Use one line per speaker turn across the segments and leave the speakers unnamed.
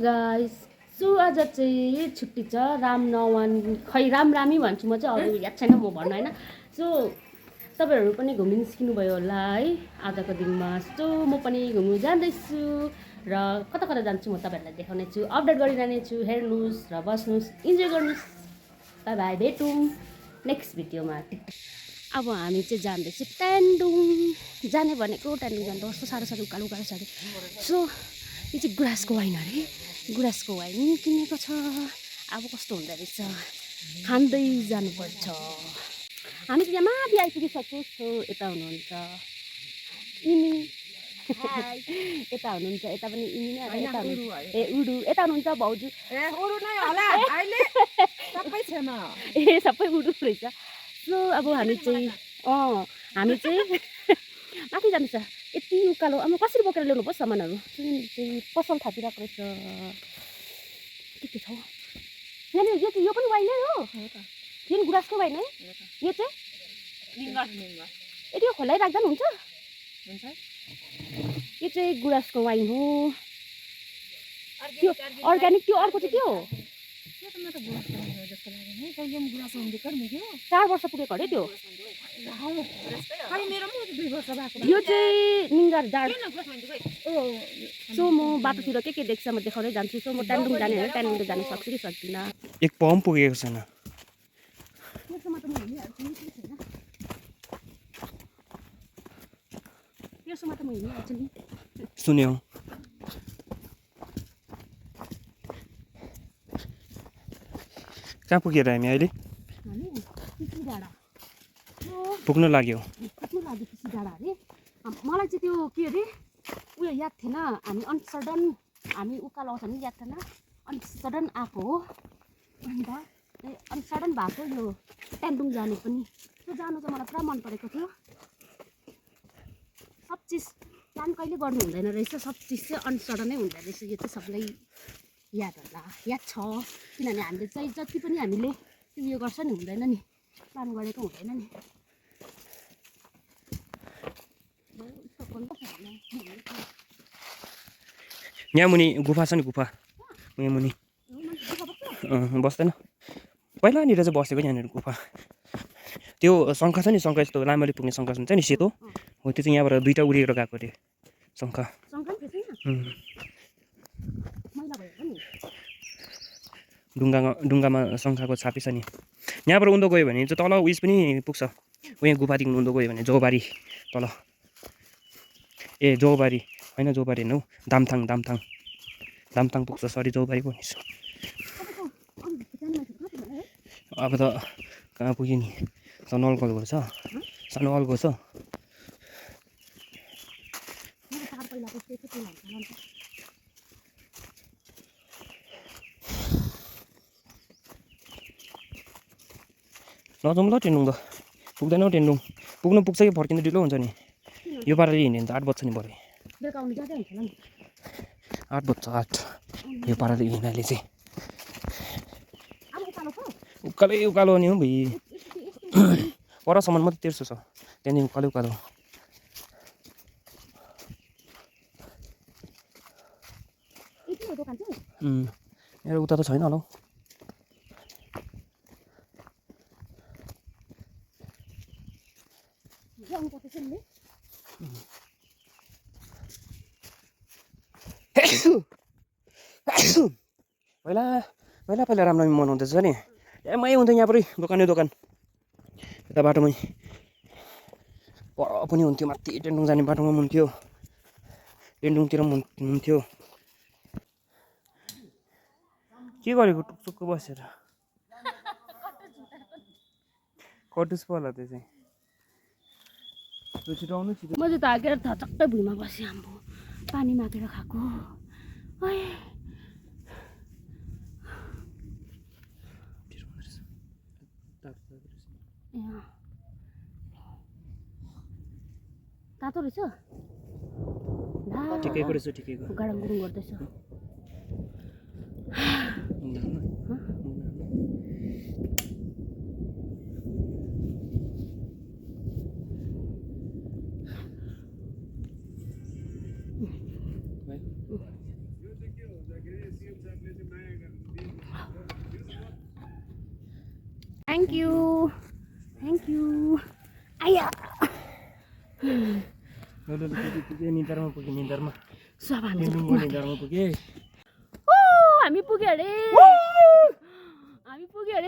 Guys so आज चाहिँ छुट्टी छ रामनवमी खै रामरामी भन्छु म चाहिँ अरू याद छैन म भन्नु होइन सो तपाईँहरू पनि घुम्न निस्किनु भयो होला है आजको दिनमा सो म पनि घुम्नु जाँदैछु र कता कता जान्छु म तपाईँहरूलाई देखाउने छु अपडेट गरिरहने छु हेर्नुहोस् र बस्नुहोस् इन्जोय गर्नुहोस् बाई बाई भेटौँ नेक्स्ट भिडियोमा अब हामी चाहिँ जाँदैछु ट्यान्डुङ जाने भनेको ट्यान्डुङ जानु कस्तो साह्रो साह्रो उकालो उकालो छ अरे सो यो चाहिँ गुराँसको वाइन अरे गुराँसको वाइन किनेको छ अब कस्तो हुँदो रहेछ खाँदै जानुपर्छ हामी चाहिँ यहाँ माथि आइपुगिसक्यो सो यता हुनुहुन्छ इमी यता हुनुहुन्छ यता पनि इमी नै यता ए उडु यता हुनुहुन्छ भाउजू
उडु नै होला अहिले सबै छैन
ए सबै उडु रहेछ सो अब हामी चाहिँ माथि जान्छ यति उकालो अब कसरी बोकेर ल्याउनु पर्छ सामानहरू चाहिँ पसल थापिरहेको रहेछ के छ यहाँनिर यो पनि वाइन हो यो पनि गुराँसको वाइन है यो चाहिँ यति यो खोलाइ राख्दा हुन्छ यो चाहिँ गुराँसको वाइन हो त्यो अर्ग्यानिक त्यो अर्को चाहिँ के हो 4 वर्ष पुगेको अरे त्यो यो चाहिँ निङ्गार डाँड सो म बाटोतिर के देख्छ म देखाउँदै जान्छु सो म ट्यान्डुङ जाने हो ट्यान्डुङ त जानु सक्छु कि सक्दिनँ
एक पम्प पुगेको छैन सुन्यौ कहाँ पुगेर हामी अहिले पुग्नु लाग्यो
मलाई चाहिँ त्यो के अरे उयो याद थिएन हामी अनसडन हामी उकालो आउँछ नि याद थिएन अनसडन आएको हो अन्त अनसडन भएको यो ट्यान्डुङ जाने पनि त्यो जानु चाहिँ मलाई पुरा मन परेको थियो सब चिज प्लान कहिले गर्नु हुँदैन रहेछ सब चिज चाहिँ अनसडनै हुँदो रहेछ यो चाहिँ सबलाई याद होला याद छ किनभने हामीले चाहिँ जति पनि हामीले उयो गर्छ नि हुँदैन नि प्लान गरेको हुँदैन नि
यहाँ मुनि गुफा छ नि गुफा यहाँ मुनि बस्दैन पहिलानिर चाहिँ बसेको यहाँनिर गुफा त्यो शङ्ख छ नि शङ्ख यस्तो लामोले पुग्ने शङ्ख हुन्छ नि सेतो हो त्यो चाहिँ यहाँबाट दुईवटा उडेर गएको अरे शङ्ख ढुङ्गामा शङ्खको छापी छ नि यहाँबाट उँधो गयो भने चाहिँ तल उयस पनि पुग्छ उयो गुफादेखि उँधो गयो भने जोबारी तल ए जोबारी होइन जोबारी होइन हौ दामथाङ पुग्छ सरी जोबारी पो भनिस् अब त कहाँ पुग्यो नि सानो अल्कोहलको छ सानो अल्को छ नजाउँ ल टेन्डुङ त पुग्दैन हौ टेन्डुङ पुग्नु पुग्छ कि फर्किँदा ढिलो हुन्छ नि यो पाराले हिँड्यो भने त 8 बज्छ नि भरे 8 बज्छ 8 यो पाराले हिँड्नाले चाहिँ उकालो नि हो भाइ परसम्म मात्रै तेर्सो छ त्यहाँदेखि उकालो मेरो उता त छैन होला हौ पहिला रामनवमी मनाउँदैछ नि मै हुन्थ्यो यहाँ पुरै दोकान यता बाटोमै पर पनि हुन्थ्यो माथि टेन्डुङ जाने बाटोमा पनि हुन्थ्यो टेन्डुङतिर पनि हुन्थ्यो के गरेको टुक्टुक्क बसेर कटुस पो होला त्यो चाहिँ
म चाहिँ थाकेर थचक्कै भुइँमा बसेँ आम्बो पानी मागेर खाएको तातो रहेछ
ठिकैको रहेछ ठिकैको
गडङगुडुङ गर्दैछ थ्याङ्क यू आया
पुगे निधारमा पुगे निधारमा
सो अब हामी
टेन्डुङको निधारमा पुगे
ओ हामी पुग्यो अरे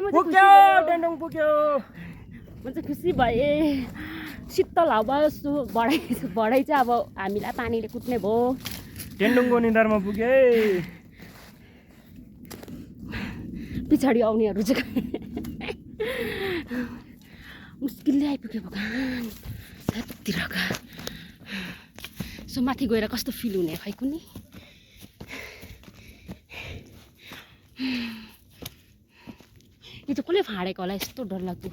म चाहिँ खुसी
पुग्यो
भएँ।
टेन्डुङ पुग्यो
म चाहिँ खुसी भएँ शीतल हावा जस्तो भरै चाहिँ अब हामीलाई पानीले कुट्ने भयो
टेन्डुङको निधारमा पुगे
पछाडि आउनेहरू चाहिँ मुस्किलले आइपुग्यो भगवान् यतिरका सो माथि गएर कस्तो फिल हुने खै कुनी यो त कसले फाडेको होला यस्तो डरलाग्दो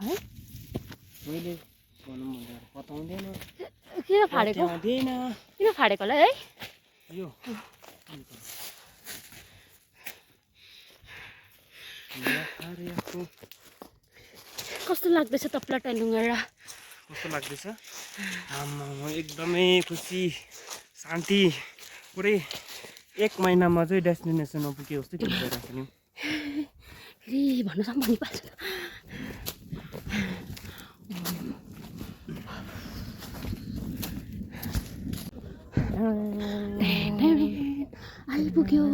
है
मैले भनौँ भन्दा पताउँदैन
किन फाडेको
पत्याउँदैन
किन फाडेको होला है
यो
कस्तो लाग्दैछ तपाईँलाई टेन्डुङरा
कस्तो लाग्दैछ आम्मा एकदमै खुसी शान्ति पुरै 1 महिनामा चाहिँ डेस्टिनेसनमा पुगे जस्तै फिल भइरहेको नि
फेरि भन्नुसम्म भनिपाल्छ आइपुग्यो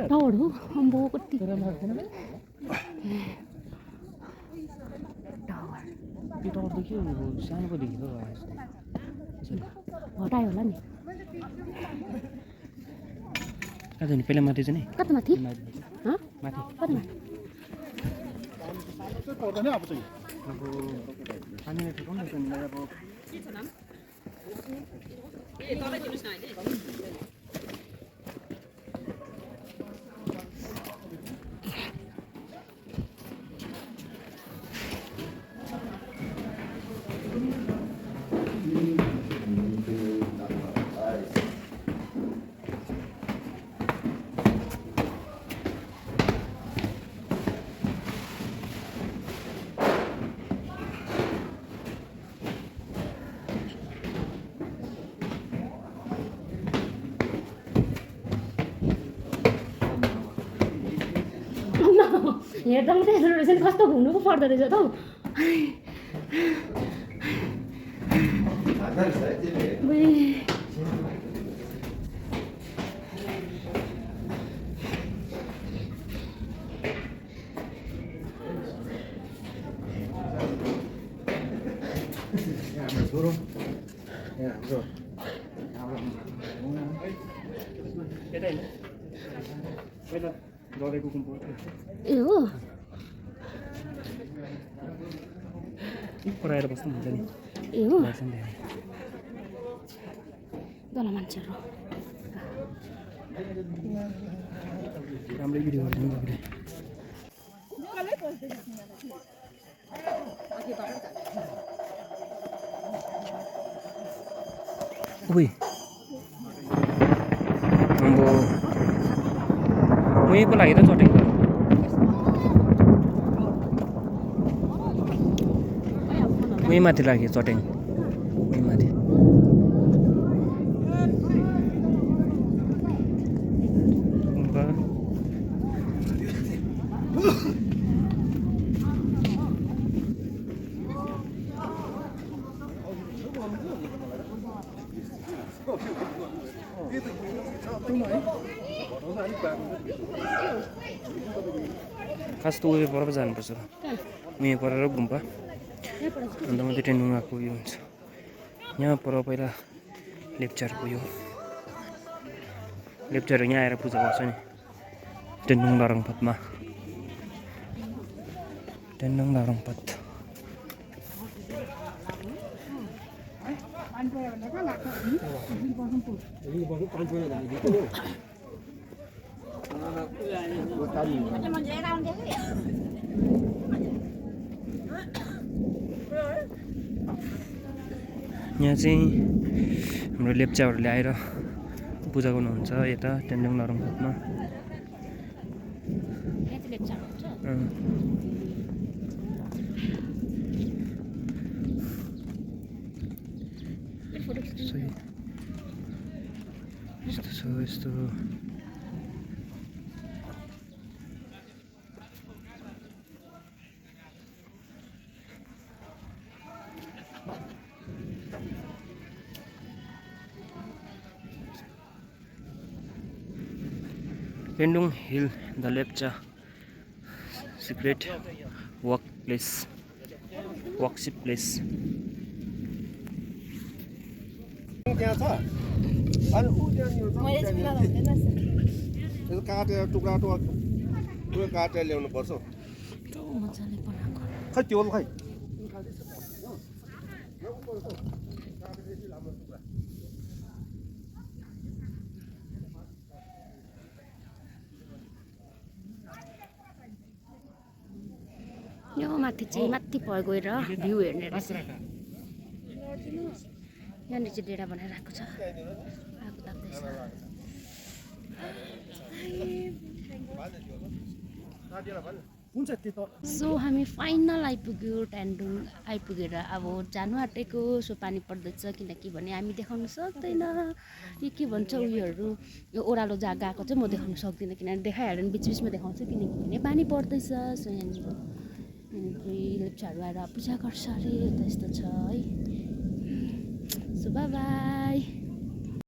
टावर हो अम्बो कति टावर
देखियो सानोको देखियो
हटायो होला नि
कहाँ जाने पहिला माथि जाने
कता माथि
माथि
कता माथि
अब पानीले ठिकाउँदैछ नि अब
हेर्दा मात्रै हेर्दो रहेछ नि कस्तो घुम्नु पो पर्दो रहेछ त हौ
पहिला दलेको कुम्पो
ए हो
पर आएर बस्नु हुन्छ नि
ए हो
दर्शन देखेर
तल मान्छेहरू
राम्रै भिडियो गरिदिनु तपाईँले उही अम्बो उही पो लागि त चटेको उही माथि लाग्यो चट्याङ उही माथि खास त उयो पर पो जानुपर्छ उयो पर गुम्पा अन्त मात्रै टेन्डुङ आएको उयो हुन्छ यहाँ पर पहिला लेप्चाहरूको यो लेप्चाहरू यहाँ आएर पूजा गर्छ नि टेन्डुङ लारङपतमा टेन्डुङ लारङपत यहाँ चाहिँ हाम्रो लेप्चाहरूले आएर पूजा गर्नुहुन्छ यता टेन्डुङ लारङपतमा सही यस्तो Pendung hill the Lepcha secret worship place
त्यहाँ छ अनि ऊ त्यहाँनिर छ त्यो काटेर टुक्रा टुक्रा काटेर ल्याउनु पर्छ
मजाले बनाएको
खै त्यो खै
यो माथि चाहिँ माथि गएर भ्यू हेर्ने रहेछ यहाँनिर चाहिँ डेरा बनाइरहेको छ आगो ताप्दैछ सो हामी फाइनल आइपुग्यो ट्यान्डुङ आइपुगेर अब जानु आँटेको सो पानी पर्दैछ किनकि भने हामी देखाउन सक्दैन के भन्छ उयोहरू यो ओह्रालो जहाँ गएको चाहिँ म देखाउन सक्दिनँ किनभने देखाइहाल्यो भने बिचबिचमा देखाउँछु किनकि भने पानी पर्दैछ सो यहाँनिर लेप्चाहरू आएर पूजा गर्छ अरे यस्तो छ है सो बाई